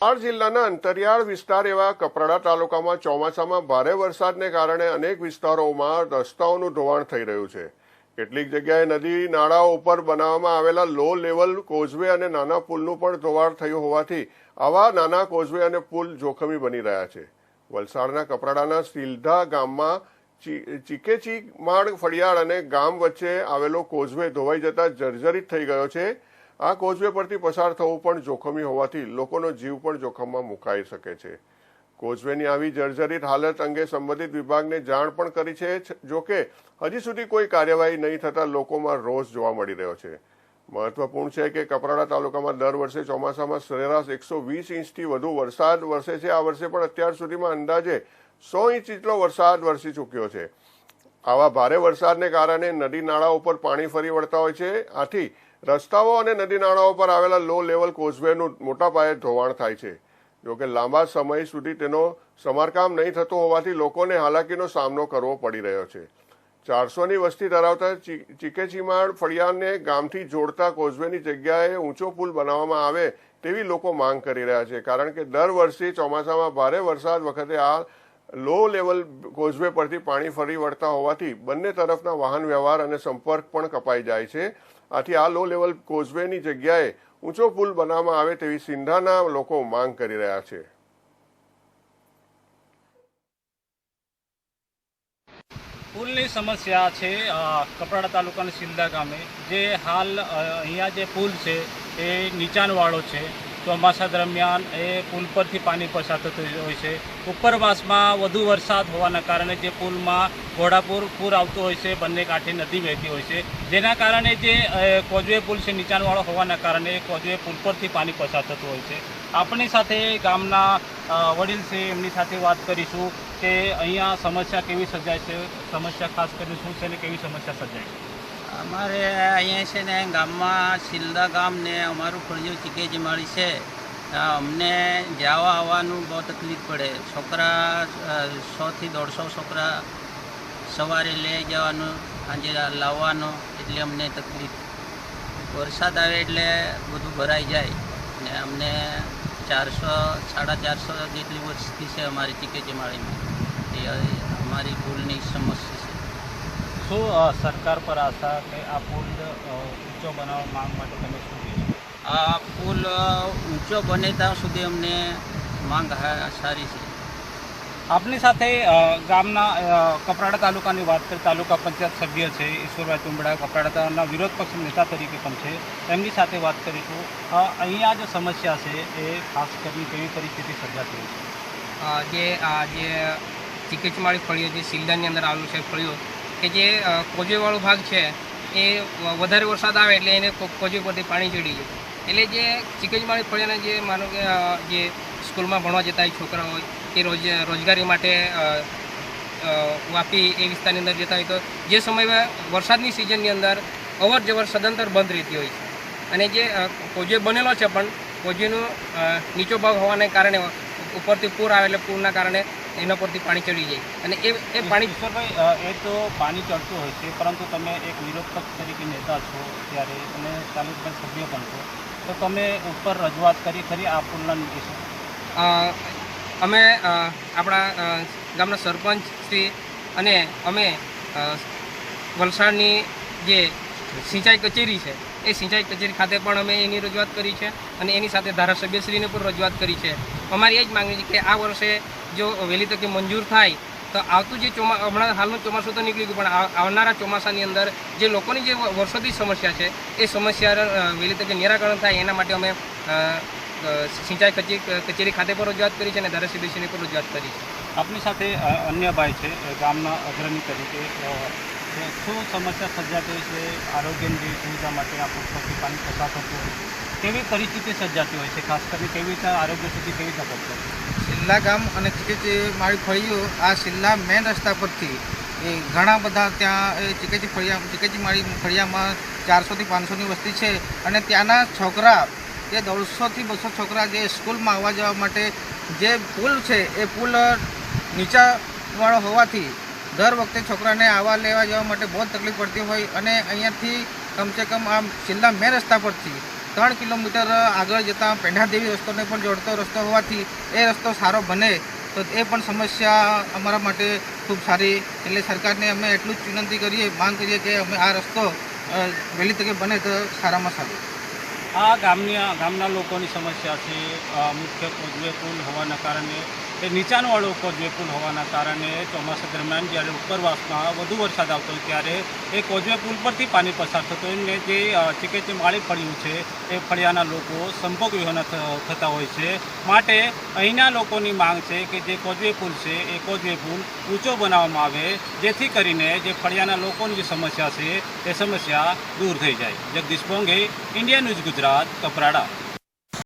વલસાડ જિલ્લાના અંતરિયાળ વિસ્તાર એવા કપરાડા તાલુકામાં ચોમાસામાં ભારે વરસાદને કારણે અનેક વિસ્તારોમાં રસ્તાઓનું ધોવાણ થઈ રહ્યું છે। કેટલીક જગ્યાએ નદી નાળાઓ ઉપર બનાવવામાં આવેલા લો લેવલ કોઝવે અને નાના પુલનું પણ ધોવાણ થયું હોવાથી આવા નાના કોઝવે અને પુલ જોખમી બની રહ્યા છે। વલસાડના કપરાડાના સિલધા ગામમાં ચીકેચીમાળ ફળિયાળ અને ગામ વચ્ચે આવેલો કોઝવે ધોવાઈ જતા જર્જરિત થઈ ગયો છે। આ કોઝવે પરથી પસાર થવું પણ જોખમી હોવાથી લોકોનો જીવ પણ જોખમમાં મુકાઈ શકે છે। કોઝવેની આવી જર્જરિત હાલત અંગે સંબંધિત વિભાગને જાણ પણ કરી છે, જોકે હજી સુધી કોઈ કાર્યવાહી નહીં થતાં લોકોમાં રોષ જોવા મળી રહ્યો છે। મહત્વપૂર્ણ છે કે કપરાડા તાલુકામાં દર વર્ષે ચોમાસામાં સરેરાશ 120 ઇંચથી વધુ વરસાદ વરસે છે। આ વર્ષે પણ અત્યાર સુધીમાં અંદાજે 100 ઇંચ જેટલો વરસાદ વરસી ચૂક્યો છે। આવા ભારે વરસાદને કારણે નદી નાળા ઉપર પાણી ફરી વળતા હોય છે। આથી રસ્તાઓ અને નદી નાળાઓ પર આવેલા લો લેવલ કોઝવેનું મોટા પાયે ધોવાણ થાય છે। જોકે લાંબા સમય સુધી તેનો સમારકામ નહીં થતું હોવાથી લોકોને હાલાકીનો સામનો કરવો પડી રહ્યો છે। 400ની વસ્તી ધરાવતા ચીકેચીમાળ ફળિયાને ગામથી જોડતા કોઝવેની જગ્યાએ ઊંચો પુલ બનાવવામાં આવે તેવી લોકો માંગ કરી રહ્યા છે, કારણ કે દર વર્ષે ચોમાસામાં ભારે વરસાદ વખતે આ લો લેવલ કોઝવે પરથી પાણી ફરી વળતા હોવાથી બંને તરફના વાહન વ્યવહાર અને સંપર્ક પણ કપાઈ જાય છે। આથી આ લો લેવલ કોઝવેની જગ્યાએ ઊંચો પુલ બનાવવામાં આવે તેવી સિંધાના લોકો માંગ કરી રહ્યા છે। પુલની સમસ્યા છે કપરાડા તાલુકાના સિલધા ગામે। જે હાલ અહીંયા જે પુલ છે એ નીચાણવાળો છે। ચોમાસા દરમિયાન એ પુલ પરથી પાણી પસાર થતું હોય છે। ઉપરવાસમાં વધુ વરસાદ હોવાના કારણે જે પુલમાં ઘોડાપુર પૂર આવતું હોય છે, બંને કાંઠે નદી વહેતી હોય છે, જેના કારણે જે કોઝવે પુલ છે નીચાણવાળો હોવાના કારણે કોઝવે પુલ પરથી પાણી પસાર થતું હોય છે। આપણી સાથે ગામના વડીલ છે, એમની સાથે વાત કરીશું કે અહીંયા સમસ્યા કેવી સર્જાય છે, સમસ્યા ખાસ કરીને શું છે ને કેવી સમસ્યા સર્જાય છે। અમારે અહીંયા છે ને ગામમાં સિલધા ગામ ને અમારું ફળિયું ચીકેચીમાળી છે। અમને જવા આવવાનું બહુ તકલીફ પડે। છોકરા 100થી 150 છોકરા સવારે લઈ જવાનું, સાંજે લાવવાનું, એટલે અમને તકલીફ। વરસાદ આવે એટલે બધું ભરાઈ જાય ને અમને 400-450 જેટલી વસ્તી છે અમારી ચીકેચીમાળીમાં। એ અમારી પુલની સમસ્યા છે। શું સરકાર પર આશા કે આ પુલ ઊંચો બનાવવા માંગ માટે તમે શું કહેશો? આ પુલ ઊંચો બને ત્યાં સુધી અમને માંગ સારી છે। આપની સાથે ગામના કપરાડા તાલુકાની વાત કરીએ, તાલુકા પંચાયત સભ્ય છે ઈશ્વરભાઈ તુંબડા, કપરાડાના વિરોધ પક્ષ નેતા તરીકે પણ છે, એમની સાથે વાત કરીશું। અહીંયા જે સમસ્યા છે એ ખાસ કરીને કેવી પરિસ્થિતિ સર્જાતી હોય છે? જે ચીકેચીમાળી ફળિયું જે સિલધાની અંદર આવેલું છે ફળિયું, કે જે કોઝવેવાળો ભાગ છે એ વધારે વરસાદ આવે એટલે એને કોઝવે પરથી પાણી ચડી જાય, એટલે જે ચીકેચીમાળી ફળિયાના જે માનો કે જે સ્કૂલમાં ભણવા જતા હોય છોકરા હોય કે રોજગારી માટે વાપી એ વિસ્તારની અંદર જતા હોય, તો જે સમયે વરસાદની સિઝનની અંદર અવર જવર સદંતર બંધ રહેતી હોય છે। અને જે કોઝવે બનેલો છે પણ કોઝવેનો નીચો ભાગ હોવાને કારણે ઉપરથી પૂર આવે એટલે પૂરના કારણે એના પરથી પાણી ચડી જાય અને એ પાણી ઈશ્વરભાઈ, એ તો પાણી ચડતું હોય છે, પરંતુ તમે એક વિરોધ પક્ષ તરીકે નેતા છો ત્યારે તમે તાલુકા સભ્ય પણ છો, તો તમે ઉપર રજૂઆત કરી ખરી આ પુલના વિશે? અમે આપણા ગામના સરપંચ શ્રી અને અમે વલસાડની જે સિંચાઈ કચેરી છે એ સિંચાઈ કચેરી ખાતે પણ અમે એની રજૂઆત કરી છે અને એની સાથે ધારાસભ્યશ્રીને પણ રજૂઆત કરી છે। અમારી એ જ માંગણી છે કે આ વર્ષે જો વહેલી તકે મંજૂર થાય તો આવતું જે હમણાં હાલનું ચોમાસું તો નીકળી ગયું, પણ આવનારા ચોમાસાની અંદર જે લોકોની જે વર્ષોથી સમસ્યા છે એ સમસ્યા વહેલી તકે નિરાકરણ થાય એના માટે અમે સિંચાઈ કચેરી ખાતે પણ રજૂઆત કરી છે અને ધારાસભ્યશ્રીને પણ રજૂઆત કરી છે। આપની સાથે અન્ય ભાઈ છે ગામના અગ્રણી તરીકે, શું સમસ્યા સર્જાતી છે? આરોગ્યની જે સુવિધા માટે આ પુલ પરથી પાણી પસાર થતું હોય, કેવી પરિસ્થિતિ સર્જાતી હોય છે? ખાસ કરીને કેવી રીતે આરોગ્ય સુધી કેવી રીતે પહોંચે? સિલ્લા ગામ અને ચીકેચીમાળી ફળિયું, આ સિલ્લા મેન રસ્તા પરથી એ ઘણા બધા ત્યાં ચીકેચીમાળી ફળિયામાં 400થી 500ની વસ્તી છે અને ત્યાંના છોકરા જે 150થી 200 છોકરા જે સ્કૂલમાં આવવા જવા માટે જે પુલ છે એ પુલ નીચાવાળો હોવાથી દર વખતે છોકરાને આવવા લેવા જવા માટે બહુ તકલીફ પડતી હોય અને અહીંયાથી કમસે કમ આ સિલ્લા મેન રસ્તા પરથી 3 કિલોમીટર આગળ જતાં પેંઢાદેવી રસ્તોને પણ જોડતો રસ્તો હોવાથી એ રસ્તો સારો બને તો એ પણ સમસ્યા અમારા માટે ખૂબ સારી, એટલે સરકારને અમે એટલું જ વિનંતી કરીએ, માંગ કરીએ કે અમે આ રસ્તો વહેલી તકે બને તો સારામાં સારું. આ ગામના લોકોની સમસ્યા છે મુખ્ય કોઝવે પુલ હોવાના કારણે, એ નીચાણવાળો કોઝવે પુલ હોવાના કારણે ચોમાસા દરમિયાન જ્યારે ઉપરવાસમાં વધુ વરસાદ આવતો હોય ત્યારે એ કોઝવે પુલ પરથી પાણી પસાર થતો હોય ને જે ચીકેચીમાળી ફળિયું છે એ ફળિયાના લોકો સંપર્ક વિહોણા થતા હોય છે. માટે અહીંના લોકોની માંગ છે કે જે કોઝવે પુલ છે એ કોઝવે પુલ ઊંચો બનાવવામાં આવે, જેથી કરીને જે ફળિયાના લોકોની જે સમસ્યા છે એ સમસ્યા દૂર થઈ જાય. Jagdish Bonge, India news Gujarat, Kaprada.